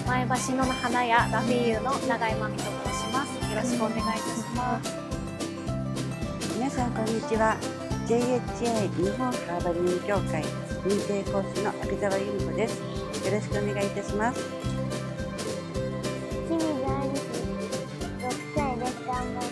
前橋の花屋ラフィーユの永井真美と申します。よろしくお願いいたします。皆さんこんにちは。 JHA 日本ハーバリウム協会認定講師の阿久澤由美子です。よろしくお願いいたします。清水愛理6歳です。頑張ります。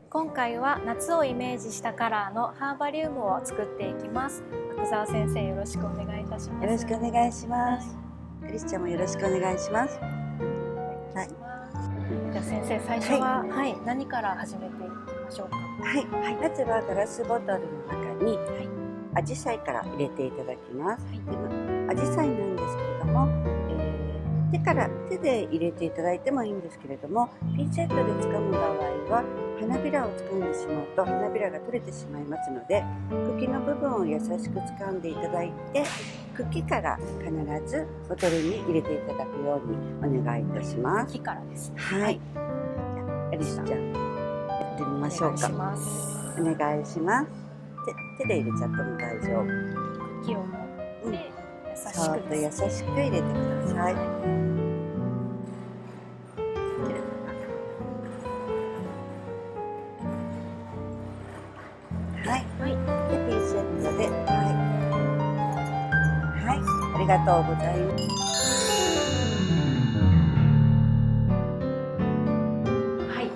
今回は夏をイメージしたカラーのハーバリウムを作っていきます。阿久澤先生、よろしくお願いいたします。よろしくお願いします。アリスちゃんもよろしくお願いします。はい。じゃあ先生、最初は、何から始めていきましょうか。まずはガラスボトルの中にアジサイから入れていただきます。アジサイなんですけれども、手で入れていただいてもいいんですけれども、ピンセットで掴む場合は花びらを掴んでしまうと花びらが取れてしまいますので、茎の部分を優しく掴んでいただいて、茎から必ずボトルに入れていただくようにお願いいたします。茎からですね。はい。アリスちゃん、やってみましょうか。お願いします。手で入れちゃっても大丈夫。茎を持ってそっと優しく入れてください。で、ピンセットで、ありがとうございます。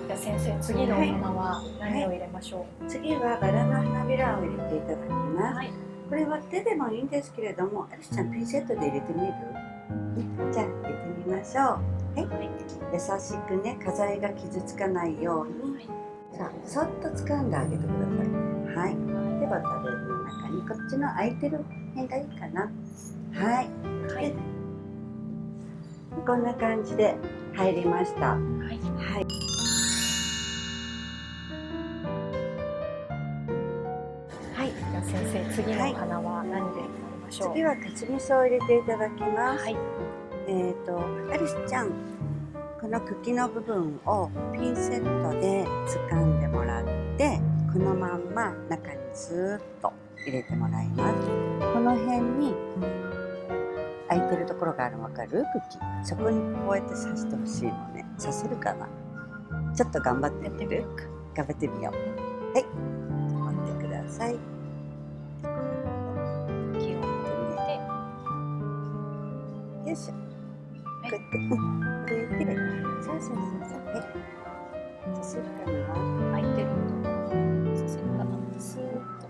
じゃあ先生、次のお花は何を入れましょう。次はバラの花びらを入れていただきます。これは手でもいいんですけれども、アリスちゃんピンセットで入れてみる？じゃあ入れてみましょう。優しくね、花材が傷つかないように、そっと掴んであげてください。で、ボトルの中にこっちの空いてる辺がいいかな。で、こんな感じで入りました。じゃあ先生、次のお花は何でやりましょう。次はカツミソを入れていただきます。アリスちゃん、この茎の部分をピンセットで掴んでもらって、このまんま中にスーッと入れてもらいます。この辺に空いてるところがあるの分かる？茎、そこにこうやって刺してほしいのね。刺せるかな？ちょっと頑張ってみる？頑張ってみよう。持ってください。茎を持ってよいしょ。こうやって入れて、そう。刺せるかな？空いてると刺せるかな？スーッと。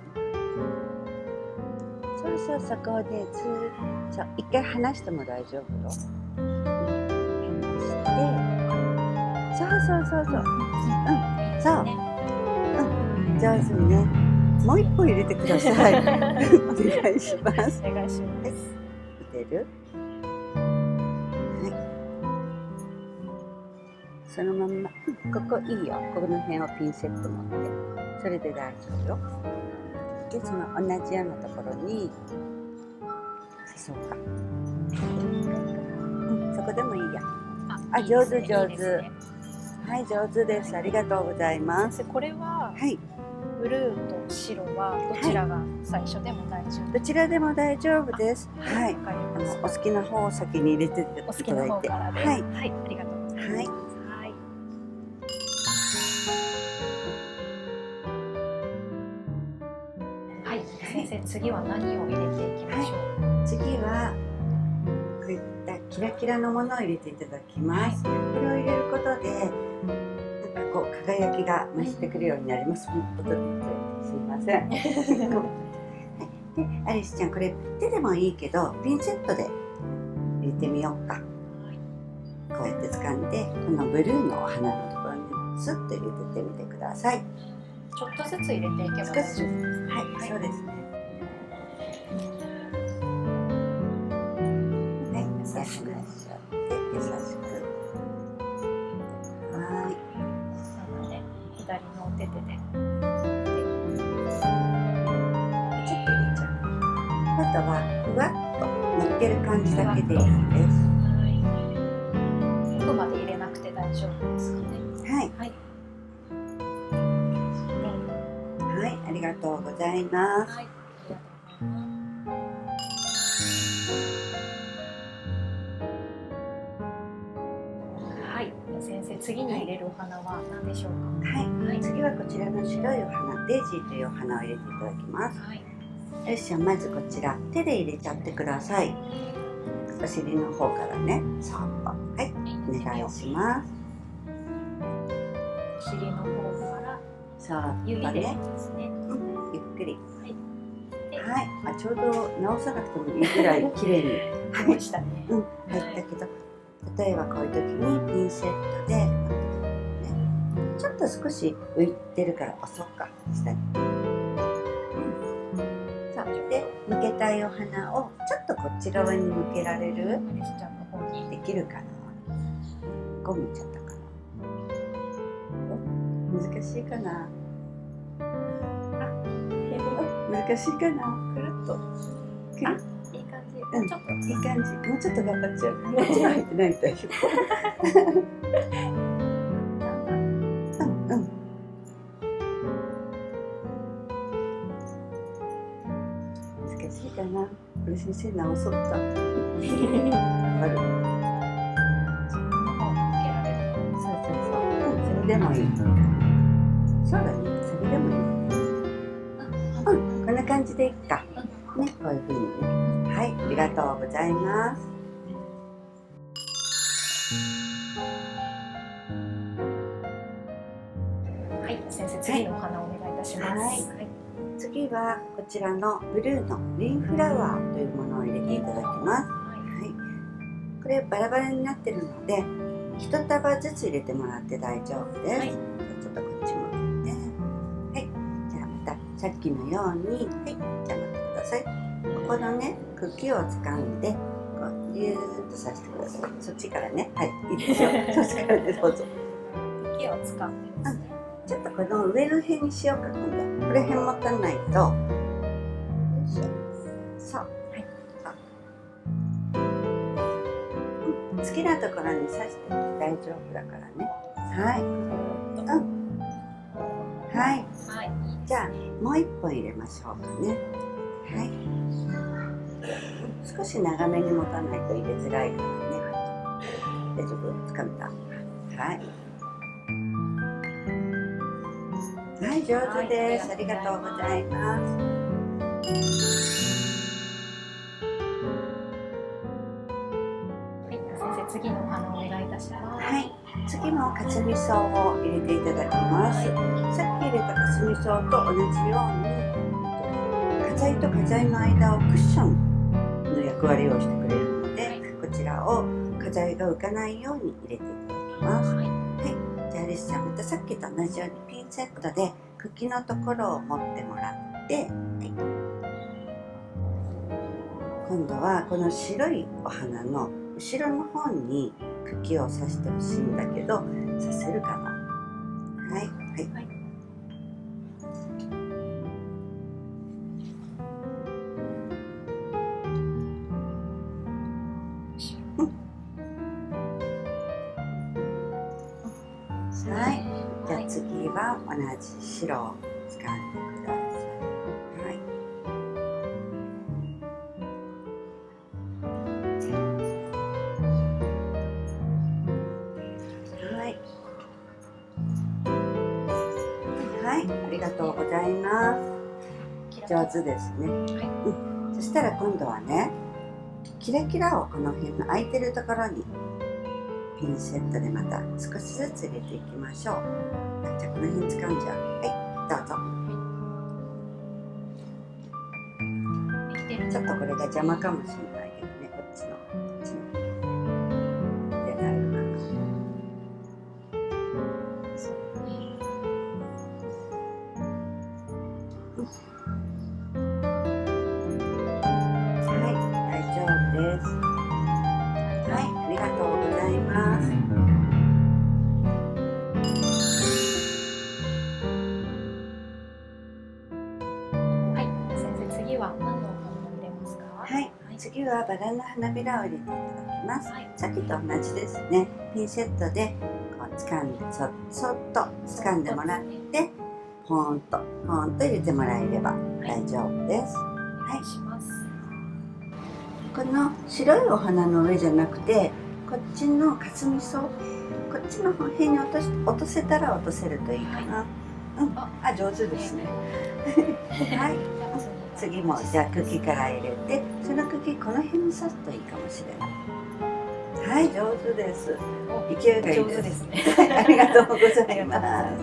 そこで一回離しても大丈夫よ。離して、上手にね。もう一本入れてください。お願いします。お願いします。入れる？そのまんま、ここいいよ。この辺をピンセット持って、それで大丈夫よ。で、その同じようなところに刺そうか。そこでもいいや。上手。上手です。ありがとうございます。これは、ブルーと白はどちらが最初でも大丈夫？どちらでも大丈夫です。お好きな方を先に入れていただいて。お好きな方からで。ありがとうございます。先生、次は何を入れていきましょう。次はこういったキラキラのものを入れていただきます。これを入れることでこう輝きが増してくるようになります。すいません。で、アリスちゃん、これ手でもいいけどピンセットで入れてみようか。こうやって掴んで、このブルーのお花のところにスッと入れてみてください。ちょっとずつ入れていけば大丈夫です。そうですね。優しく。なので左のお手手で。はふわっと乗っける感じだけでいいです。奥まで入れなくて大丈夫ですかね。はい、はいはい、ありがとうございます。はい、ありがとうございます。はい、先生、次に入れるお花は何でしょうか。はい、はい、次はこちらの白いお花、デイジーというお花を入れていただきます。はい、よし、じゃあまずこちら手で入れちゃってください。お尻の方からね、そっと、はい、お願いします。お尻の方からそっ指でとね、ですね。ゆっくり。はい、はい、ちょうど直さなくてもいいぐらい綺麗に来ましたね。入ったけど、例えばこういう時にピンセットで、ね、ちょっと少し浮いてるから押そうか、下に。そうで、向けたいお花をちょっとこっち側に向けられる？アリスちゃんの方にできるかな？ゴムいっちゃったかな？難しいかな？難しいかな？くるっと。くるっいい感じ。ちょっといい感じ。もうちょっと頑張っちゃう。こっちが入ってないみたいよ。難しいかな。これ先生直そうか。頑張る。そうそうそう。それでもいい。そうだね。それでもいい。こんな感じでいいか。ね、こういう風にね。はい、ありがとうございます。はい、先生、次のお花をお願いいたします。はいはい、次はこちらのブルーのリンフラワーというものを入れていただきます。はい、これバラバラになってるので、1束ずつ入れてもらって大丈夫です。はい、じゃあちょっとこっち向けて、はい、じゃあまたさっきのように、はい、じゃあ待ってください。ここのね、茎を掴んで、こうギューッとさせてください。そっちからね、はい、いいですよ。そっちからね、どうぞ。茎を掴んでですね。ちょっとこの上の辺にしようか、今度。これ辺持たないと。よいしょ。そう。はい。そう。好きなところに刺して大丈夫だからね。はい。はい。はい。じゃあ、もう一本入れましょうかね。はい。少し長めに持たないと入れづらいからね。大丈夫？掴めた？はい。はい、上手です。ありがとうございます。はい、先生、次のお花をお願いいたします。はい、次もかすみ草を入れていただきます。さっき入れたかすみ草と同じように、花材と花材の間をクッションの役割をしてくれるので、こちらを花材が浮かないように入れていただきます。はい、じゃあアリスちゃん、またさっきと同じようにピンセットで茎のところを持ってもらって、はい、今度はこの白いお花の後ろの方に茎を刺してほしいんだけど、刺せるかな？はい、はい、はい。はい、じゃあ次は同じ白を掴んでください。はい。はい。はい、ありがとうございます。上手ですね。はい。そしたら今度はね、キラキラをこの辺の空いてるところにピンセットでまた少しずつ入れていきましょう。じゃあこの辺掴んじゃう。はい、どうぞ。ちょっとこれが邪魔かもしれないけどね、こっちの。で、なるかな。はい、大丈夫です。はい、ありがとうございます。はい、先生、次は何のお花を入れますか？はい、次はバラの花びらを入れていただきます。はい、さっきと同じですね。ピンセットでこう掴んでそっと掴んでもらってポーンと入れてもらえれば大丈夫です。はい、この白いお花の上じゃなくてこっちのかすみ草、こっちの辺に落とせたら落とせるといいかな。あ、上手ですね。はい、次もじゃあ茎から入れて、その茎この辺に刺すといいかもしれない。はい、上手です。勢いがいいです。ありがとうございます。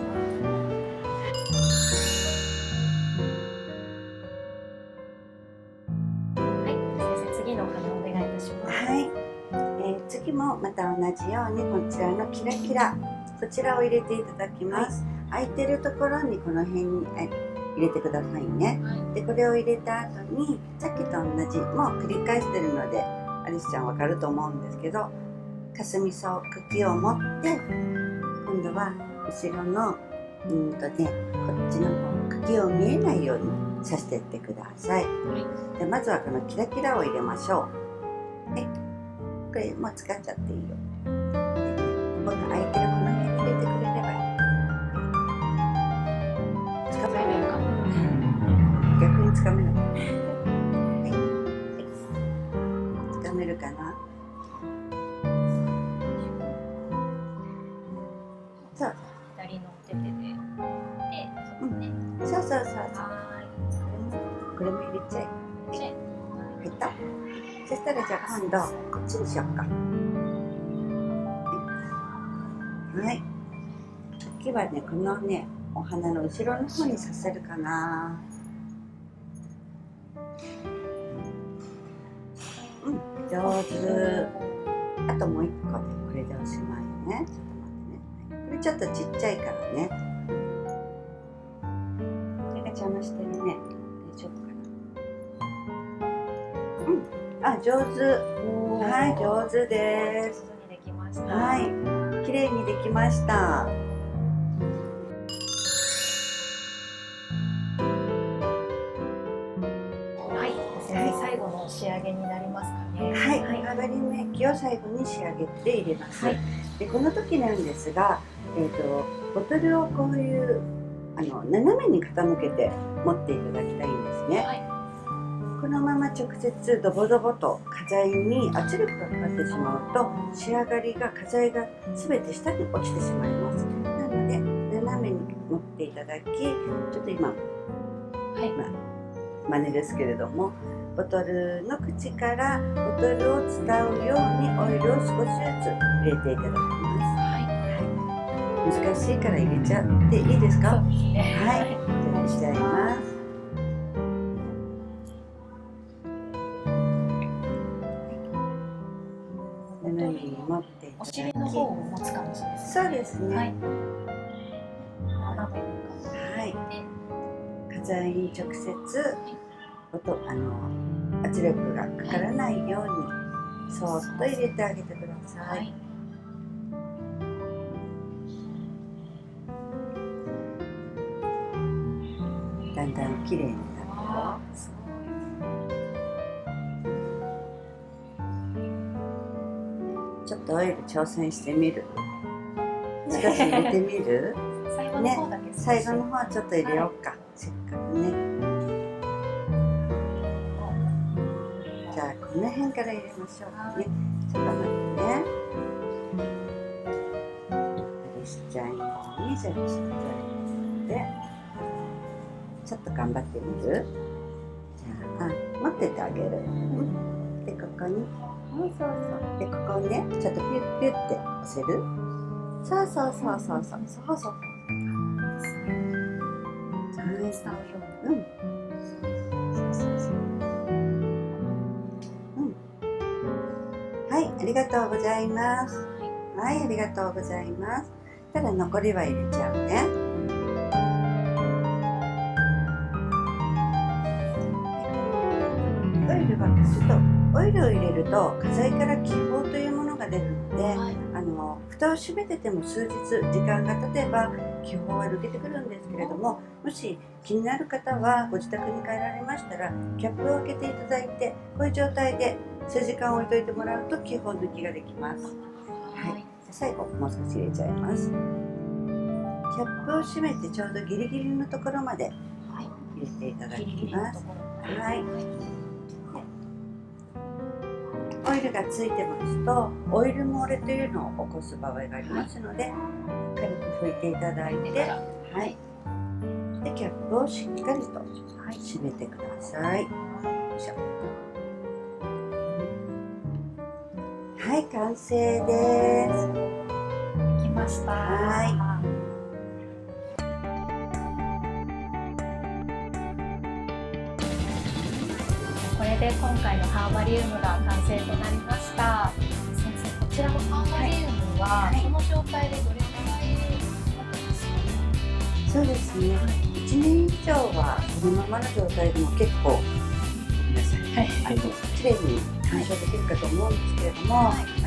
次もまた同じようにこちらのキラキラ、こちらを入れていただきます。空いてるところにこの辺に入れてくださいね。でこれを入れた後にさっきと同じ、もう繰り返してるのでアリスちゃんわかると思うんですけど、かすみ草、茎を持って今度は後ろのこっちの方、茎を見えないように刺していってください。でまずはこのキラキラを入れましょう。これもう使っちゃっていいよ。この空いてるこの辺に入れてくれればいい。つかめるかな。逆につかめるかな。つかめるかな。そう。左の手で。そう。これも入れちゃえ。入った。そしたらじゃあ今度こっちにしようか。はい。次はね、このね、お花の後ろの方にさせるかな。上手。あともう一個でこれでおしまいね。ちょっと待ってね。これちょっとちっちゃいからね。これが邪魔してるね。大丈夫かな。あ、上手。はい、上手です。はい、綺麗にできました。最後の仕上げになりますかね。はい、ハーバリウム液を最後に仕上げて入れます。で、この時なんですが、ボトルをこういう斜めに傾けて持っていただきたいんですね。このまま直接ドボドボと花材に圧力がかかってしまうと仕上がりが花材が全て下に落ちてしまいます。なので斜めに持っていただき、ちょっと今、真似ですけれども、ボトルの口からボトルを伝うようにオイルを少しずつ入れていただきます。難しいから入れちゃっていいですか？はい、じゃあ入れちゃいます。持っていただき、お尻の方を持つ感じですね。そうですね。はい。花材に直接圧力がかからないようにそーっと入れてあげてください。だんだん綺麗になるよ。ちょっとオイル挑戦してみる。少し入れてみる？最後の方はちょっと入れようか。せっかくね。じゃあこの辺から入れましょうかね。ちょっと待ってね。アリスちゃん用にちょっとちっちゃいで、ちょっと頑張ってみる？じゃあ持っててあげる。でここに。でここをね、ちょっとピュッピュッって押せる？そう。はい、ありがとうございます。はい、ありがとうございます。ただ残りは入れちゃうね。オイルはちょっとオイルを入れると花材から気泡というものが出るので、蓋を閉めてても数日時間が経てば気泡は抜けてくるんですけれども、もし気になる方はご自宅に帰られましたらキャップを開けていただいて、こういう状態で数時間置いといてもらうと気泡抜きができます。はい、最後もう少し入れちゃいます。キャップを閉めてちょうどギリギリのところまで入れていただきます。はい。オイルがついてますとオイル漏れというのを起こす場合がありますので、軽く拭いていただいて、はい。でキャップをしっかりと閉めてください。よいしょ。はい、完成です。できました。はい。これで今回のハーバリウムが完成となりました。先生、こちらのハーバリウムは、この状態でどれくらい経ってますか？そうですね。1年以上はこのままの状態でも結構、ごめんなさい。綺麗に鑑賞できるかと思うんですけれど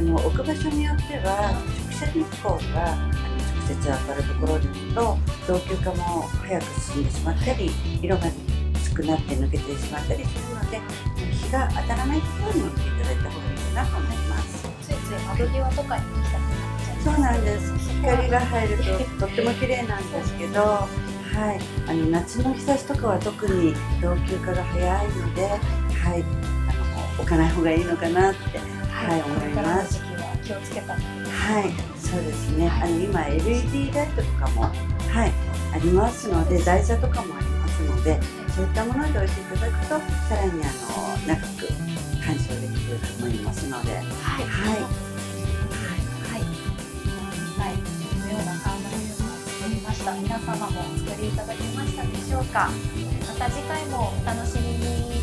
も、置く場所によっては直射日光が直接当たるところですと老朽化も早く進んでしまったり、色が薄くなって抜けてしまったりするので、日が当たらないところに置いていただいた方がいいかなと思います。ついつい窓際とかに行きたくなっちゃいます。そうなんです。光が入るととっても綺麗なんですけど、はい、夏の日差しとかは特に老朽化が早いので、はい、置かない方がいいのかなって、はい、思います。これからの時期は気をつけた方がいいですね。はい、そうですね。今 LED ライトとかも、はい、ありますので、台座とかもありますので、そういったもので置いていただくとさらに長く鑑賞できると思いますので、はい、はい。このようなハーバリウムを作りました。皆様もお作りいただけましたでしょうか。また次回もお楽しみに。